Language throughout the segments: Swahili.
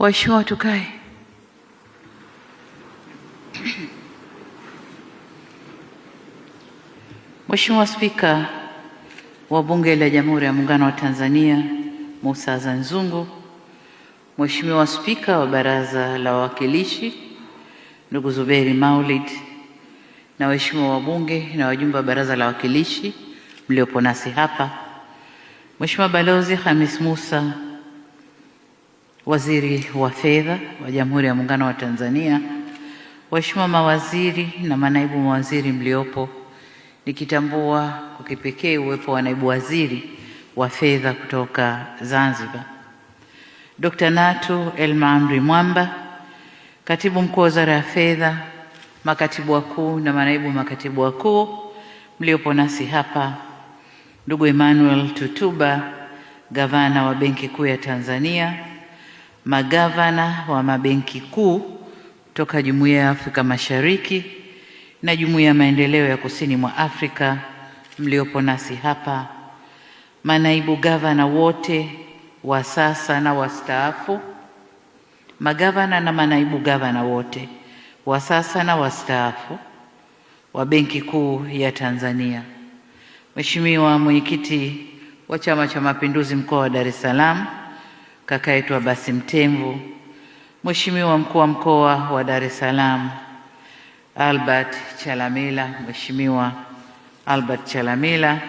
Waheshimiwa, tukae. Mheshimiwa Spika wa Bunge la Jamhuri ya Muungano wa Tanzania Mussa Azzan Zungu, Mheshimiwa Spika wa Baraza la Wawakilishi ndugu Zuberi Maulid, na waheshimiwa wabunge na wajumbe wa Baraza la Wawakilishi mliopo nasi hapa, Mheshimiwa Balozi Khamis Mussa, Waziri wa Fedha wa Jamhuri ya Muungano wa Tanzania, waheshimiwa mawaziri na manaibu mawaziri mliopo, nikitambua kwa kipekee uwepo wa naibu waziri wa fedha kutoka Zanzibar, Dr. Natu Elmaamri Mwamba, katibu mkuu wa Wizara ya Fedha, makatibu wakuu na manaibu makatibu wakuu mliopo nasi hapa, ndugu Emmanuel Tutuba, gavana wa Benki Kuu ya Tanzania, magavana wa mabenki kuu toka Jumuiya ya Afrika Mashariki na Jumuiya ya Maendeleo ya Kusini mwa Afrika mliopo nasi hapa, manaibu gavana wote wa sasa na wastaafu, magavana na manaibu gavana wote wa sasa na wastaafu wa Benki Kuu ya Tanzania, Mheshimiwa Mwenyekiti wa Chama cha Mapinduzi Mkoa wa Dar es Salaam kaka yetu Abbas Mtemvu, Mheshimiwa Mkuu wa Mkoa wa Dar es Salaam Albert Chalamila, Mheshimiwa Albert Chalamila,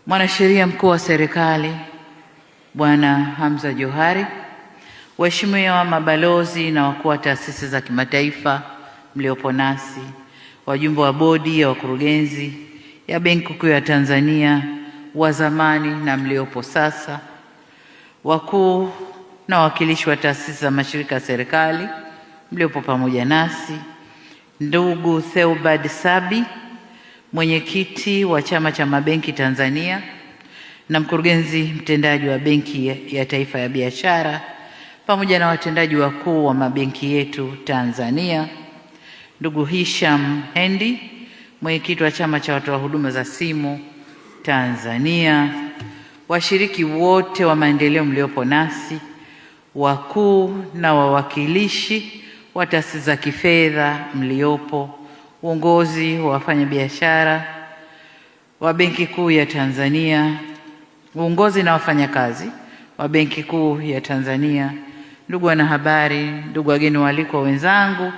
Mwanasheria Mkuu wa Serikali Bwana Hamza Johari, waheshimiwa mabalozi na wakuu wa taasisi za kimataifa mliopo nasi, wajumbe wa bodi ya wakurugenzi ya Benki Kuu ya Tanzania wa zamani na mliopo sasa, wakuu na wawakilishi wa taasisi za mashirika ya serikali mliopo pamoja nasi, ndugu Theobald Sabi, mwenyekiti wa Chama cha Mabenki Tanzania na mkurugenzi mtendaji wa Benki ya Taifa ya Biashara, pamoja na watendaji wakuu wa mabenki yetu Tanzania, ndugu Hisham Hendi, mwenyekiti wa Chama cha Watoa Huduma za Simu Tanzania, washiriki wote wa maendeleo mliopo nasi, wakuu na wawakilishi wa taasisi za kifedha mliopo, uongozi wa wafanyabiashara wa Benki Kuu ya Tanzania, uongozi na wafanyakazi wa Benki Kuu ya Tanzania, ndugu wanahabari, ndugu wageni waalikwa wenzangu,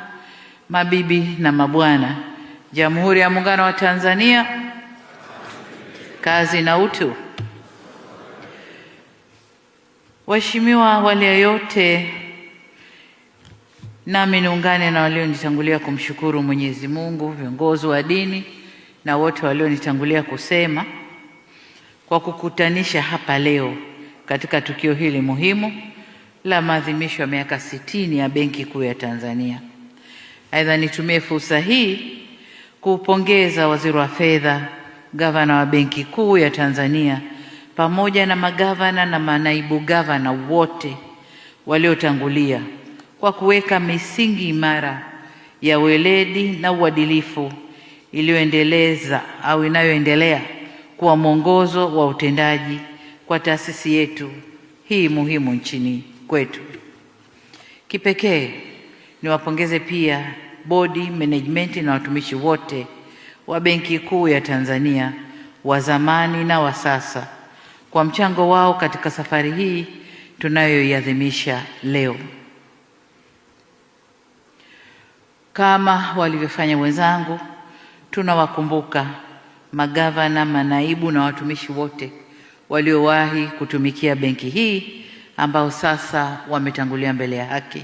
mabibi na mabwana, Jamhuri ya Muungano wa Tanzania, kazi na utu. Waheshimiwa, awali ya yote nami niungane na walionitangulia kumshukuru Mwenyezi Mungu, viongozi wa dini na wote walionitangulia kusema kwa kukutanisha hapa leo katika tukio hili muhimu la maadhimisho ya miaka 60 ya Benki Kuu ya Tanzania. Aidha, nitumie fursa hii kuupongeza Waziri wa Fedha, gavana wa Benki Kuu ya Tanzania pamoja na magavana na manaibu gavana wote waliotangulia kwa kuweka misingi imara ya weledi na uadilifu inayoendelea kuwa mwongozo wa utendaji kwa taasisi yetu hii muhimu nchini kwetu. Kipekee niwapongeze pia bodi, management na watumishi wote wa Benki Kuu ya Tanzania wa zamani na wa sasa kwa mchango wao katika safari hii tunayoiadhimisha leo. Kama walivyofanya wenzangu, tunawakumbuka magavana, manaibu na watumishi wote waliowahi kutumikia benki hii ambao sasa wametangulia mbele ya haki.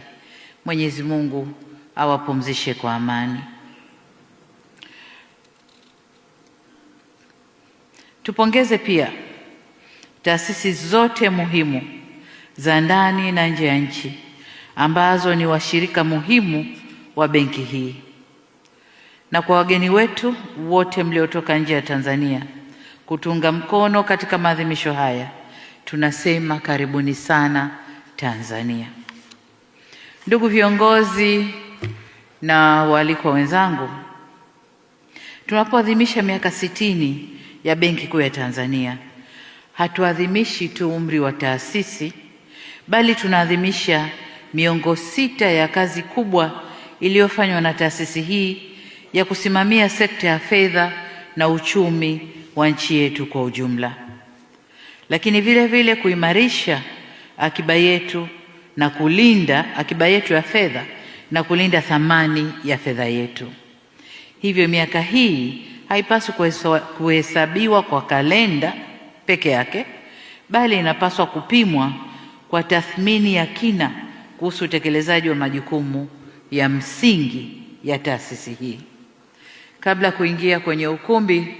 Mwenyezi Mungu awapumzishe kwa amani. Tupongeze pia taasisi zote muhimu za ndani na nje ya nchi ambazo ni washirika muhimu wa benki hii. Na kwa wageni wetu wote mliotoka nje ya Tanzania kutunga mkono katika maadhimisho haya, tunasema karibuni sana Tanzania. Ndugu viongozi na waalikwa wenzangu, tunapoadhimisha miaka 60 ya Benki Kuu ya Tanzania, hatuadhimishi tu umri wa taasisi bali tunaadhimisha miongo 6 ya kazi kubwa iliyofanywa na taasisi hii ya kusimamia sekta ya fedha na uchumi wa nchi yetu kwa ujumla, lakini vile vile kuimarisha akiba yetu na kulinda akiba yetu ya fedha na kulinda thamani ya fedha yetu. Hivyo miaka hii haipaswi kuhesabiwa kwa kalenda peke yake, bali inapaswa kupimwa kwa tathmini ya kina kuhusu utekelezaji wa majukumu ya msingi ya taasisi hii. Kabla ya kuingia kwenye ukumbi,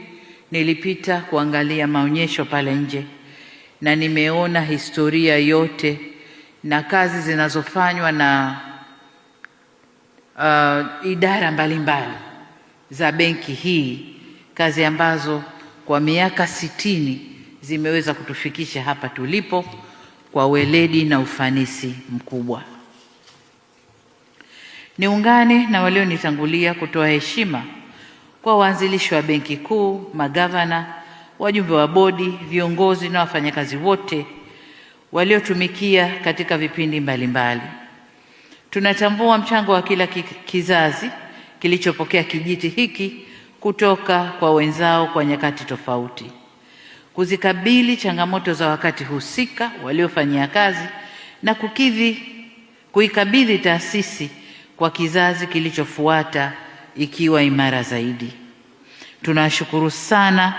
nilipita kuangalia maonyesho pale nje na nimeona historia yote na kazi zinazofanywa na idara mbalimbali za benki hii, kazi ambazo kwa miaka 60 zimeweza kutufikisha hapa tulipo kwa weledi na ufanisi mkubwa. Niungane na walionitangulia kutoa heshima kwa waanzilishi wa Benki Kuu, magavana, wajumbe wa bodi, viongozi na wafanyakazi wote waliotumikia katika vipindi mbalimbali. Tunatambua mchango wa kila kizazi kilichopokea kijiti hiki kutoka kwa wenzao kwa nyakati tofauti, kuzikabili changamoto za wakati husika waliofanyia kazi na kuikabidhi taasisi kwa kizazi kilichofuata ikiwa imara zaidi. Tunashukuru sana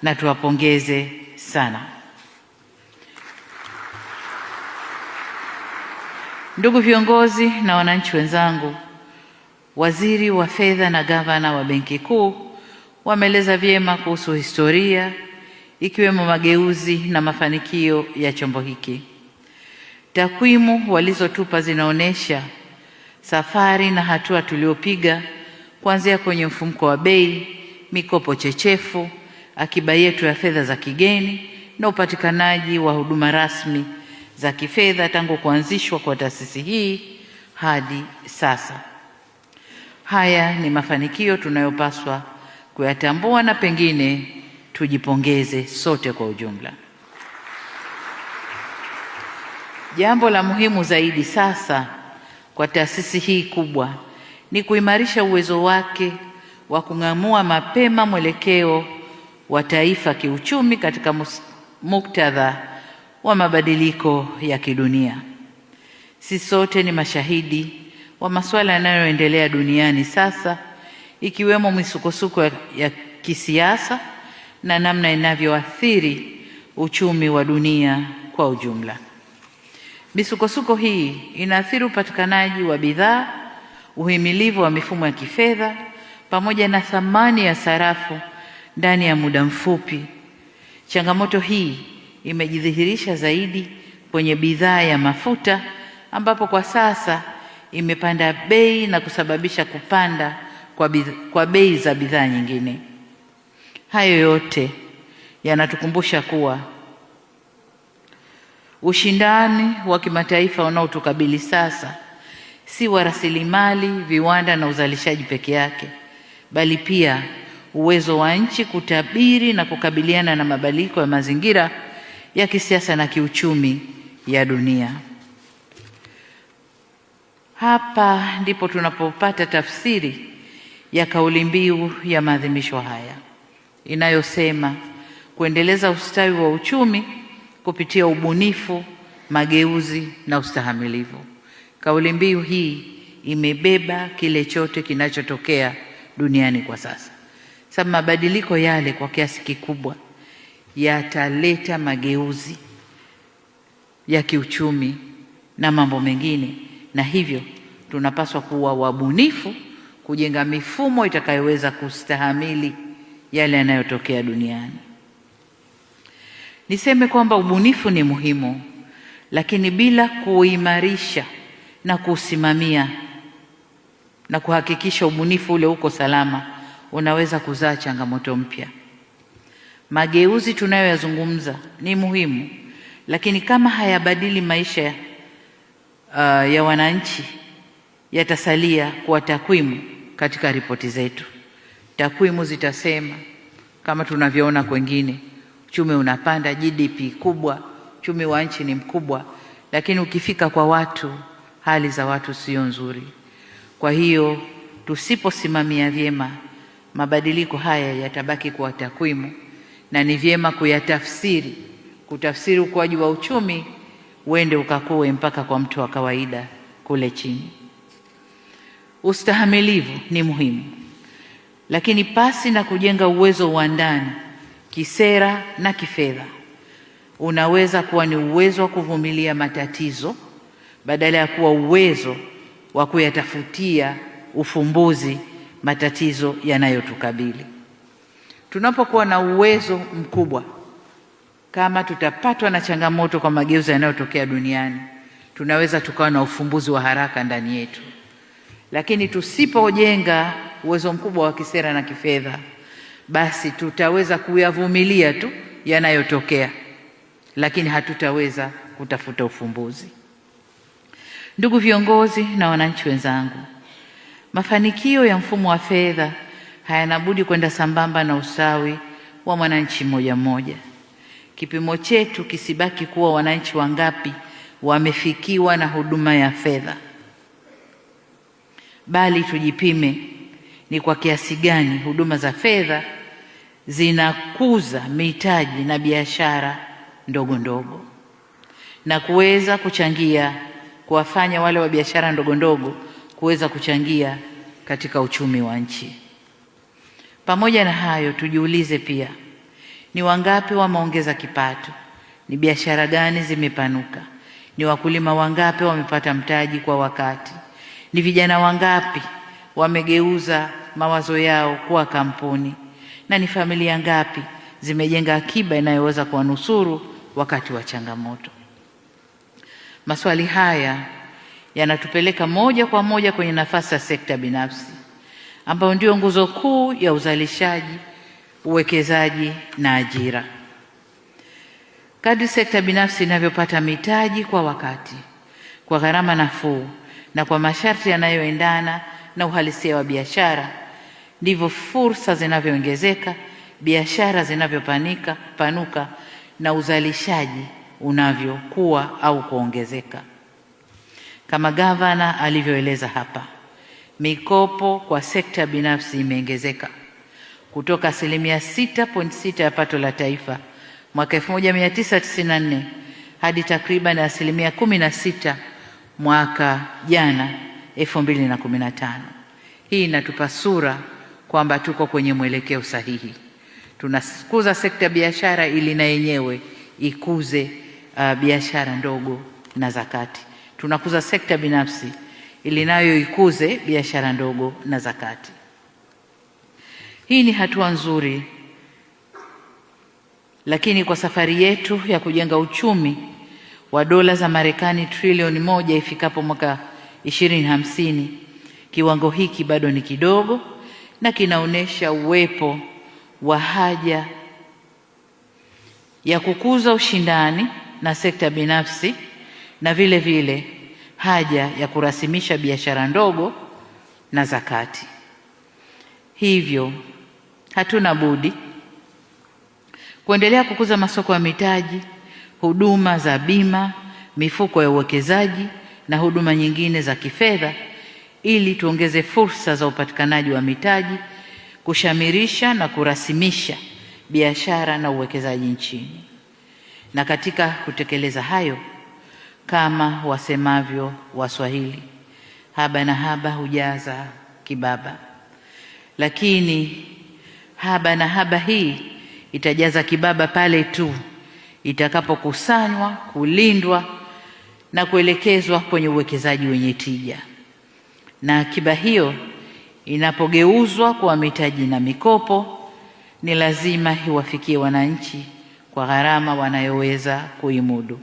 na tuwapongeze sana. Ndugu viongozi na wananchi wenzangu, Waziri wa Fedha na Gavana wa Benki Kuu wameeleza vyema kuhusu historia, ikiwemo mageuzi na mafanikio ya chombo hiki. Takwimu walizotupa zinaonyesha safari na hatua tuliopiga kuanzia kwenye mfumuko wa bei, mikopo chechefu, akiba yetu ya fedha za kigeni na upatikanaji wa huduma rasmi za kifedha tangu kuanzishwa kwa taasisi hii hadi sasa. Haya ni mafanikio tunayopaswa kuyatambua na pengine tujipongeze sote kwa ujumla. Jambo la muhimu zaidi sasa kwa taasisi hii kubwa ni kuimarisha uwezo wake wa kung'amua mapema mwelekeo wa taifa kiuchumi katika muktadha wa mabadiliko ya kidunia. Sisi sote ni mashahidi wa masuala yanayoendelea duniani sasa, ikiwemo misukosuko ya kisiasa na namna inavyoathiri uchumi wa dunia kwa ujumla. Misukosuko hii inaathiri upatikanaji wa bidhaa, uhimilivu wa mifumo ya kifedha, pamoja na thamani ya sarafu ndani ya muda mfupi. Changamoto hii imejidhihirisha zaidi kwenye bidhaa ya mafuta, ambapo kwa sasa imepanda bei na kusababisha kupanda kwa bei za bidhaa nyingine. Hayo yote yanatukumbusha kuwa ushindani wa kimataifa unaotukabili sasa si wa rasilimali, viwanda na uzalishaji peke yake, bali pia uwezo wa nchi kutabiri na kukabiliana na mabadiliko ya mazingira ya kisiasa na kiuchumi ya dunia. Hapa ndipo tunapopata tafsiri ya kauli mbiu ya maadhimisho haya inayosema kuendeleza ustawi wa uchumi kupitia ubunifu, mageuzi na ustahimilivu. Kauli mbiu hii imebeba kile chote kinachotokea duniani kwa sasa. Sababu mabadiliko yale kwa kiasi kikubwa yataleta mageuzi ya kiuchumi na mambo mengine, na hivyo tunapaswa kuwa wabunifu kujenga mifumo itakayoweza kustahimili yale yanayotokea duniani. Niseme kwamba ubunifu ni muhimu, lakini bila kuimarisha na kusimamia na kuhakikisha ubunifu ule uko salama, unaweza kuzaa changamoto mpya. Mageuzi tunayoyazungumza ni muhimu, lakini kama hayabadili maisha ya wananchi, yatasalia kuwa takwimu katika ripoti zetu. Takwimu zitasema kama tunavyoona kwengine, uchumi unapanda, GDP kubwa, uchumi wa nchi ni mkubwa, lakini ukifika kwa watu, hali za watu sio nzuri. Kwa hiyo tusiposimamia vyema, mabadiliko haya yatabaki kuwa takwimu, na ni vyema kutafsiri ukuaji wa uchumi uende ukakue mpaka kwa mtu wa kawaida kule chini. Ustahimilivu ni muhimu, lakini pasi na kujenga uwezo wa ndani kisera na kifedha, unaweza kuwa ni uwezo wa kuvumilia matatizo badala ya kuwa uwezo wa kuyatafutia ufumbuzi matatizo yanayotukabili. Tunapokuwa na uwezo mkubwa, kama tutapatwa na changamoto kwa mageuzi yanayotokea duniani, tunaweza tukawa na ufumbuzi wa haraka ndani yetu. Lakini tusipojenga uwezo mkubwa wa kisera na kifedha, basi tutaweza kuyavumilia tu yanayotokea, lakini hatutaweza kutafuta ufumbuzi. Ndugu viongozi na wananchi wenzangu, mafanikio ya mfumo wa fedha hayana budi kwenda sambamba na usawi wa mwananchi mmoja mmoja. Kipimo chetu kisibaki kuwa wananchi wangapi wamefikiwa na huduma ya fedha, bali tujipime ni kwa kiasi gani huduma za fedha zinakuza mitaji na biashara ndogo ndogo na kuweza kuchangia kuwafanya wale wa biashara ndogo ndogo kuweza kuchangia katika uchumi wa nchi. Pamoja na hayo, tujiulize pia ni wangapi wameongeza kipato, ni biashara gani zimepanuka, ni wakulima wangapi wamepata mtaji kwa wakati, ni vijana wangapi wamegeuza mawazo yao kuwa kampuni, na ni familia ngapi zimejenga akiba inayoweza kuwanusuru wakati wa changamoto. Maswali haya yanatupeleka moja kwa moja kwenye nafasi ya sekta binafsi, ambayo ndio nguzo kuu ya uzalishaji, uwekezaji na ajira. Kadri sekta binafsi inavyopata mitaji kwa wakati, kwa gharama nafuu na kwa masharti yanayoendana na uhalisia wa biashara, ndivyo fursa zinavyoongezeka, biashara zinavyopanuka na uzalishaji unavyokuwa au kuongezeka. Kama gavana alivyoeleza hapa, mikopo kwa sekta binafsi imeongezeka kutoka 6.6% ya pato la taifa mwaka 1994 hadi takriban 16% mwaka jana 2015. Hii inatupa sura kwamba tuko kwenye mwelekeo sahihi. Tunakuza sekta biashara ili na yenyewe ikuze biashara ndogo na za kati. Tunakuza sekta binafsi ili nayo ikuze biashara ndogo na za kati. Hii ni hatua nzuri, lakini kwa safari yetu ya kujenga uchumi wa dola za Marekani trilioni 1 ifikapo mwaka 2050, kiwango hiki bado ni kidogo na kinaonesha uwepo wa haja ya kukuza ushindani na sekta binafsi na vile vile haja ya kurasimisha biashara ndogo na za kati. Hivyo hatuna budi kuendelea kukuza masoko ya mitaji, huduma za bima, mifuko ya uwekezaji na huduma nyingine za kifedha ili tuongeze fursa za upatikanaji wa mitaji, kushamirisha na kurasimisha biashara na uwekezaji nchini. Na katika kutekeleza hayo, kama wasemavyo Waswahili, haba na haba hujaza kibaba. Lakini haba na haba hii itajaza kibaba pale tu itakapokusanywa, kulindwa na kuelekezwa kwenye uwekezaji wenye tija. Na akiba hiyo inapogeuzwa kuwa mitaji na mikopo, ni lazima iwafikie wananchi kwa gharama wanayoweza kuimudu.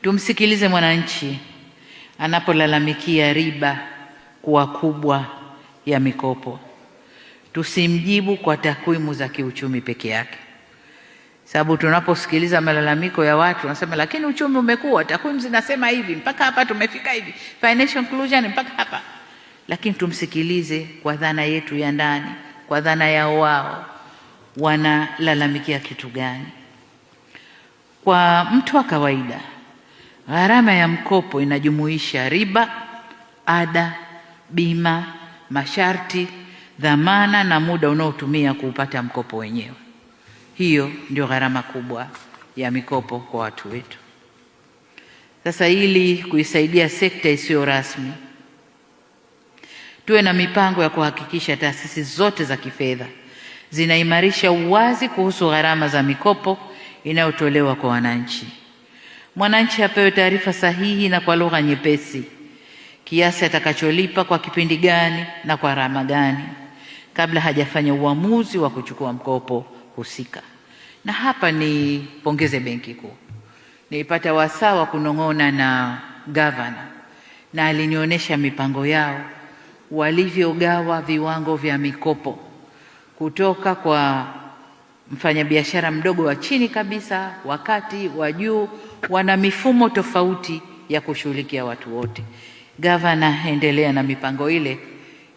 Tumsikilize mwananchi anapolalamikia riba kuwa kubwa ya mikopo. Tusimjibu kwa takwimu za kiuchumi peke yake, sababu tunaposikiliza malalamiko ya watu wanasema, lakini uchumi umekuwa, takwimu zinasema hivi, mpaka hapa tumefika hivi, financial inclusion mpaka hapa. Lakini tumsikilize kwa dhana yetu ya ndani, kwa dhana yao wao, wanalalamikia kitu gani? Kwa mtu wa kawaida, gharama ya mkopo inajumuisha riba, ada, bima, masharti, dhamana na muda unaotumia kuupata mkopo wenyewe. Hiyo ndio gharama kubwa ya mikopo kwa watu wetu. Sasa ili kuisaidia sekta isiyo rasmi, tuwe na mipango ya kuhakikisha taasisi zote za kifedha zinaimarisha uwazi kuhusu gharama za mikopo inayotolewa kwa wananchi. Mwananchi apewe taarifa sahihi na kwa lugha nyepesi, kiasi atakacholipa kwa kipindi gani na kwa gharama gani, kabla hajafanya uamuzi wa kuchukua mkopo husika. Na hapa nipongeze Benki Kuu. Nilipata wasaa wa kunong'ona na gavana na alinionyesha mipango yao walivyogawa viwango vya mikopo kutoka kwa mfanyabiashara mdogo wa chini kabisa, wakati wa juu. Wana mifumo tofauti ya kushughulikia watu wote. Gavana, endelea na mipango ile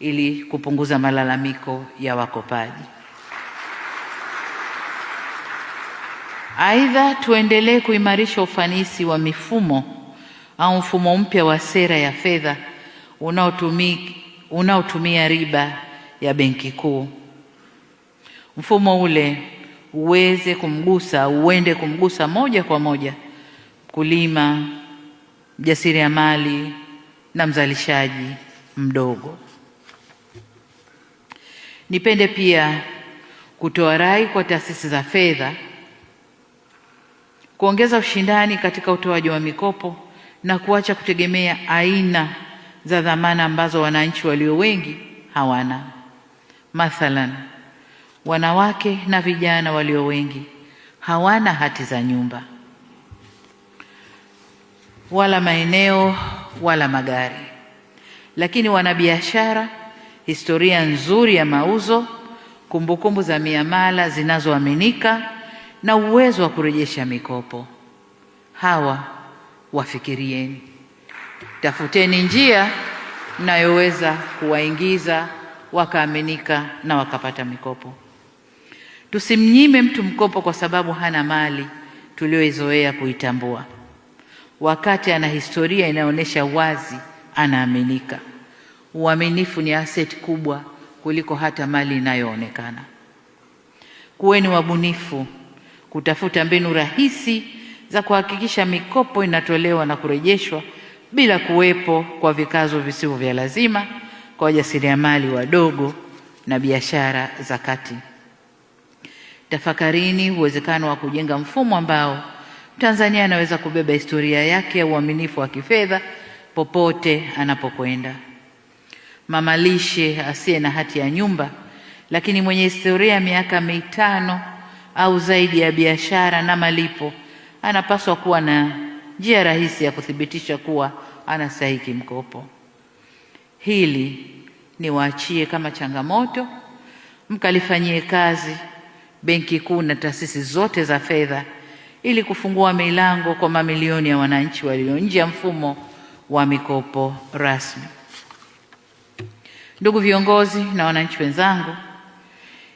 ili kupunguza malalamiko ya wakopaji. Aidha, tuendelee kuimarisha ufanisi wa mifumo au mfumo mpya wa sera ya fedha unaotumia riba ya Benki Kuu. Mfumo ule uende kumgusa moja kwa moja mkulima, mjasiriamali na mzalishaji mdogo. Nipende pia kutoa rai kwa taasisi za fedha kuongeza ushindani katika utoaji wa mikopo na kuacha kutegemea aina za dhamana ambazo wananchi walio wengi hawana. Mathalan, wanawake na vijana walio wengi hawana hati za nyumba, wala maeneo, wala magari, lakini wana biashara, historia nzuri ya mauzo, kumbukumbu za miamala zinazoaminika na uwezo wa kurejesha mikopo. Hawa wafikirieni, tafuteni njia mnayoweza kuwaingiza wakaaminika na wakapata mikopo. Tusimnyime mtu mkopo kwa sababu hana mali tulioizoea kuitambua, wakati ana historia inaonyesha wazi anaaminika. Uaminifu ni asset kubwa kuliko hata mali inayoonekana. Kuweni wabunifu kutafuta mbinu rahisi za kuhakikisha mikopo inatolewa na kurejeshwa bila kuwepo kwa vikazo visivyo vya lazima kwa wajasiriamali wadogo na biashara za kati. Tafakarini uwezekano wa kujenga mfumo ambao Tanzania anaweza kubeba historia yake ya uaminifu wa kifedha popote anapokwenda. Mama lishe asiye na hati ya nyumba lakini mwenye historia ya miaka 5 au zaidi ya biashara na malipo anapaswa kuwa na njia rahisi ya kuthibitisha kuwa anastahili mkopo. Hili niwaachie kama changamoto, mkalifanyie kazi Benki Kuu na taasisi zote za fedha ili kufungua milango kwa mamilioni ya wananchi walio nje ya mfumo wa mikopo rasmi. Ndugu viongozi na wananchi wenzangu,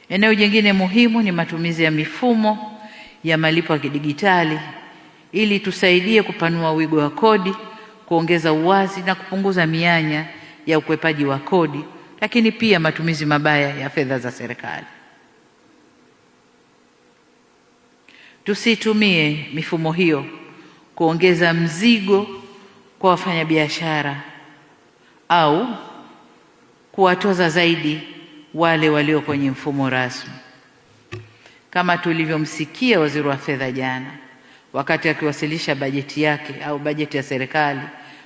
eneo jingine muhimu ni matumizi ya mifumo ya malipo ya kidijitali ili tusaidie kupanua wigo wa kodi, kuongeza uwazi na kupunguza mianya ya ukwepaji wa kodi, lakini pia matumizi mabaya ya fedha za serikali. Tusitumie mifumo hiyo kuongeza mzigo kwa wafanyabiashara au kuwatoza zaidi wale walio kwenye mfumo rasmi. Kama tulivyomsikia Waziri wa Fedha jana wakati akiwasilisha bajeti yake au bajeti ya serikali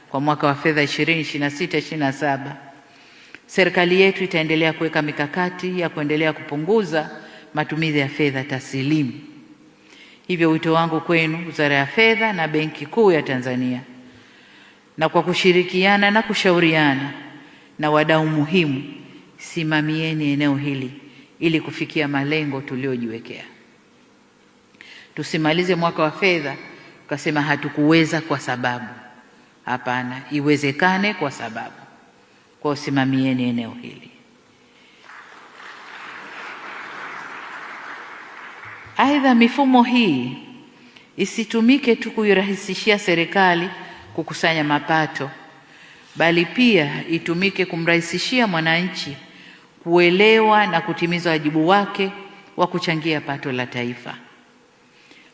kwa mwaka wa fedha 2026/27, serikali yetu itaendelea kuweka mikakati ya kuendelea kupunguza matumizi ya fedha taslimu. Hivyo wito wangu kwenu, Wizara ya Fedha na Benki Kuu ya Tanzania, na kwa kushirikiana na kushauriana na wadau muhimu, simamieni eneo hili ili kufikia malengo tuliojiwekea. Tusimalize mwaka wa fedha tukasema hatukuweza kwa sababu. Hapana, iwezekane kwa sababu. Kwa usimamieni eneo hili. Aidha, mifumo hii isitumike tu kuirahisishia serikali kukusanya mapato, bali pia itumike kumrahisishia mwananchi kuelewa na kutimiza wajibu wake wa kuchangia pato la taifa.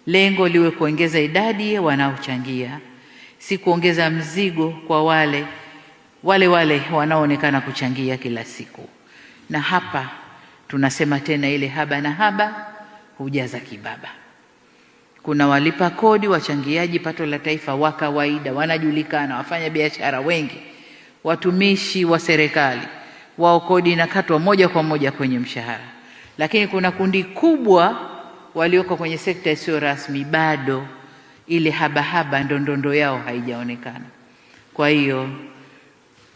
Lengo liwe kuongeza idadi ya wanaochangia, si kuongeza mzigo kwa wale wanaoonekana kuchangia kila siku. Na hapa tunasema tena, ile haba na haba hujaza kibaba. Kuna walipa kodi, wachangiaji pato la taifa wa kawaida, wanajulikana, wafanya biashara wengi, watumishi wa serikali, wao kodi inakatwa moja kwa moja kwenye mshahara. Lakini kuna kundi kubwa walioko kwenye sekta isiyo rasmi, bado ile haba ndondondo yao haijaonekana. Kwa hiyo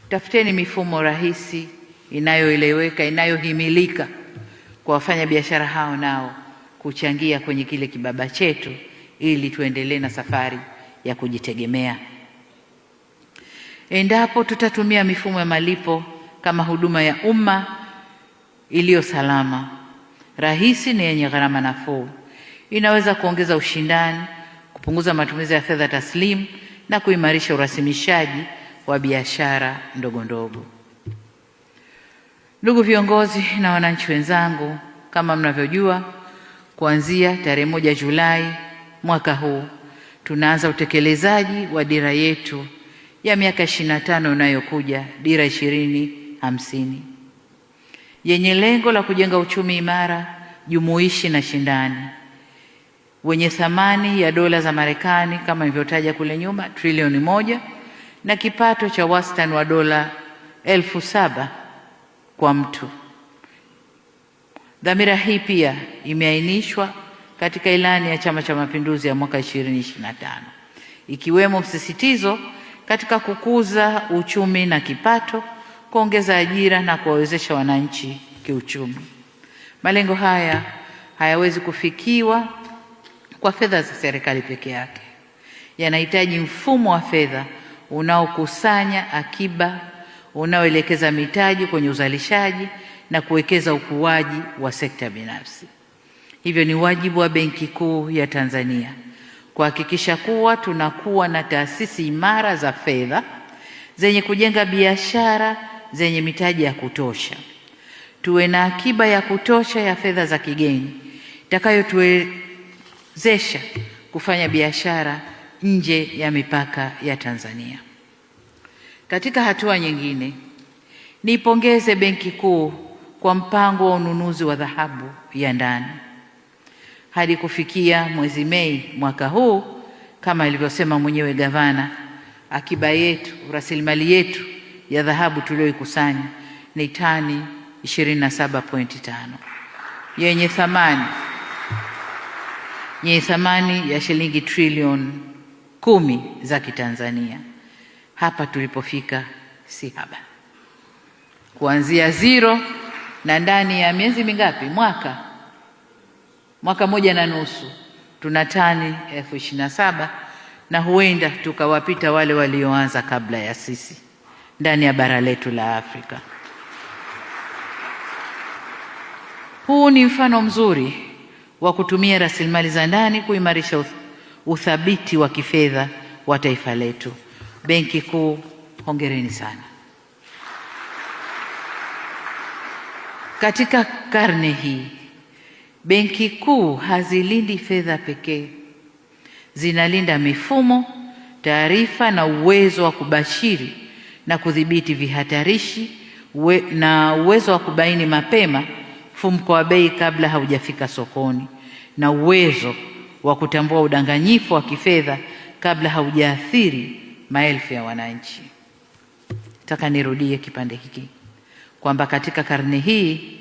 tafuteni mifumo rahisi, inayoeleweka, inayohimilika kwa wafanya biashara hao nao kuchangia kwenye kile kibaba chetu, ili tuendelee na safari ya kujitegemea. Endapo tutatumia mifumo ya malipo kama huduma ya umma iliyo salama, rahisi na yenye gharama nafuu, inaweza kuongeza ushindani, kupunguza matumizi ya fedha taslimu na kuimarisha urasimishaji wa biashara ndogo ndogo. Ndugu viongozi na wananchi wenzangu, kama mnavyojua, kuanzia tarehe 1 Julai mwaka huu tunaanza utekelezaji wa dira yetu ya miaka 25 inayokuja, dira 2050, yenye lengo la kujenga uchumi imara, jumuishi na shindani, wenye thamani ya dola za Marekani kama nilivyotaja kule nyuma, trilioni 1, na kipato cha wastani wa dola 7,000 kwa mtu. Dhamira hii pia imeainishwa katika ilani ya Chama cha Mapinduzi ya mwaka 2025, ikiwemo msisitizo katika kukuza uchumi na kipato, kuongeza ajira na kuwawezesha wananchi kiuchumi. Malengo haya hayawezi kufikiwa kwa fedha za serikali peke yake. Yanahitaji mfumo wa fedha unaokusanya akiba, unaoelekeza mitaji kwenye uzalishaji na kuwekeza ukuaji wa sekta binafsi. Hivyo ni wajibu wa Benki Kuu ya Tanzania kuhakikisha kuwa tunakuwa na taasisi imara za fedha zenye kujenga biashara zenye mitaji ya kutosha. Tuwe na akiba ya kutosha ya fedha za kigeni itakayotuwezesha kufanya biashara nje ya mipaka ya Tanzania. Katika hatua nyingine, niipongeze Benki Kuu kwa mpango wa ununuzi wa dhahabu ya ndani. Hadi kufikia mwezi Mei mwaka huu, kama ilivyosema mwenyewe gavana, akiba yetu, rasilimali yetu ya dhahabu tuliyoikusanya ni tani 27.5 yenye thamani ya shilingi trilioni 10 za Kitanzania. Hapa tulipofika si haba. Kuanzia zero, na ndani ya miezi mingapi? Mwaka 1.5 tuna tani 27,000, na huenda tukawapita wale walioanza kabla ya sisi ndani ya bara letu la Afrika. Huu ni mfano mzuri wa kutumia rasilimali za ndani kuimarisha uthabiti wa kifedha wa taifa letu. Benki Kuu, hongereni sana. Katika karne hii, Benki Kuu hazilindi fedha pekee, zinalinda mifumo, taarifa na uwezo wa kubashiri na kudhibiti vihatarishi, na uwezo wa kubaini mapema mfumuko wa bei kabla haujafika sokoni, na uwezo wa kutambua udanganyifu wa kifedha kabla haujaathiri maelfu ya wananchi. Nataka nirudie kipande hiki kwamba katika karne hii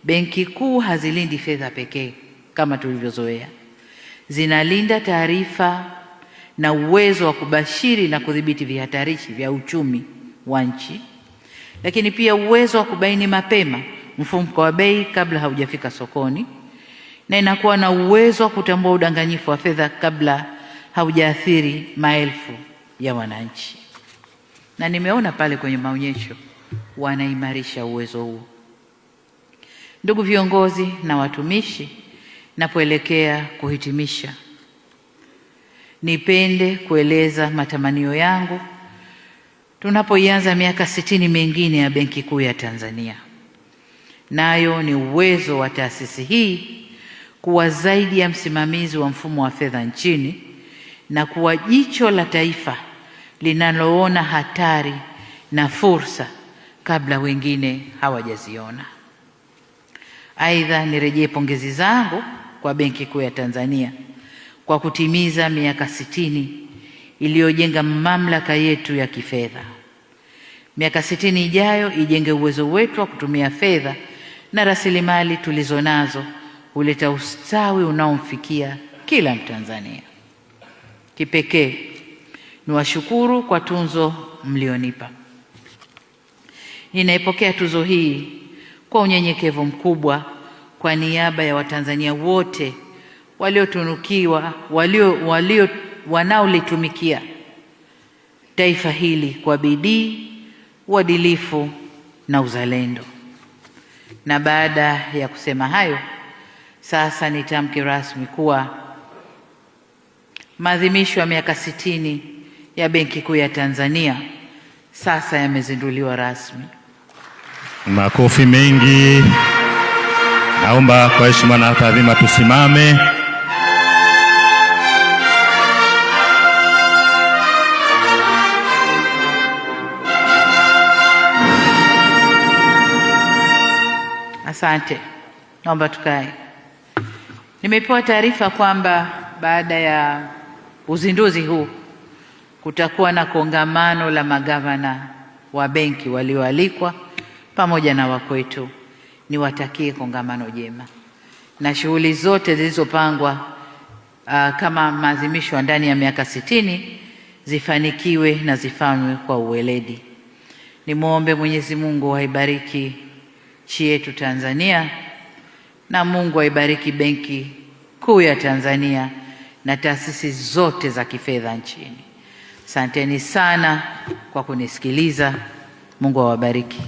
Benki Kuu hazilindi fedha pekee kama tulivyozoea, zinalinda taarifa na uwezo wa kubashiri na kudhibiti vihatarishi vya uchumi wa nchi, lakini pia uwezo wa kubaini mapema mfumuko wa bei kabla haujafika sokoni, na inakuwa na uwezo wa kutambua udanganyifu wa fedha kabla haujaathiri maelfu ya wananchi. Na nimeona pale kwenye maonyesho wanaimarisha uwezo huo. Ndugu viongozi na watumishi, napoelekea kuhitimisha, nipende kueleza matamanio yangu tunapoianza miaka 60 mingine ya Benki Kuu ya Tanzania. Nayo ni uwezo wa taasisi hii kuwa zaidi ya msimamizi wa mfumo wa fedha nchini na kuwa jicho la taifa linaloona hatari na fursa kabla wengine hawajaziona. Aidha, nirejee pongezi zangu kwa Benki Kuu ya Tanzania kwa kutimiza miaka 60 iliyojenga mamlaka yetu ya kifedha. Miaka 60 ijayo ijenge uwezo wetu wa kutumia fedha na rasilimali tulizonazo huleta ustawi unaomfikia kila Mtanzania. Kipekee niwashukuru kwa tunzo mlionipa. Ninaipokea tuzo hii kwa unyenyekevu mkubwa kwa niaba ya Watanzania wote waliotunukiwa, wanaolitumikia taifa hili kwa bidii, uadilifu na uzalendo. Na baada ya kusema hayo, sasa nitamke rasmi kuwa maadhimisho ya miaka 60 ya Benki Kuu ya Tanzania sasa yamezinduliwa rasmi. Makofi mengi. Naomba kwa heshima na taadhima tusimame. Asante. Naomba tukae. Nimepewa taarifa kwamba baada ya uzinduzi huu kutakuwa na kongamano la magavana wa benki walioalikwa pamoja na wakwetu. Niwatakie kongamano jema na shughuli zote zilizopangwa kama maadhimisho ndani ya miaka 60 zifanikiwe na zifanywe kwa uweledi. Nimwombe Mwenyezi Mungu aibariki nchi yetu Tanzania, na Mungu aibariki Benki Kuu ya Tanzania na taasisi zote za kifedha nchini. Asanteni sana kwa kunisikiliza. Mungu awabariki.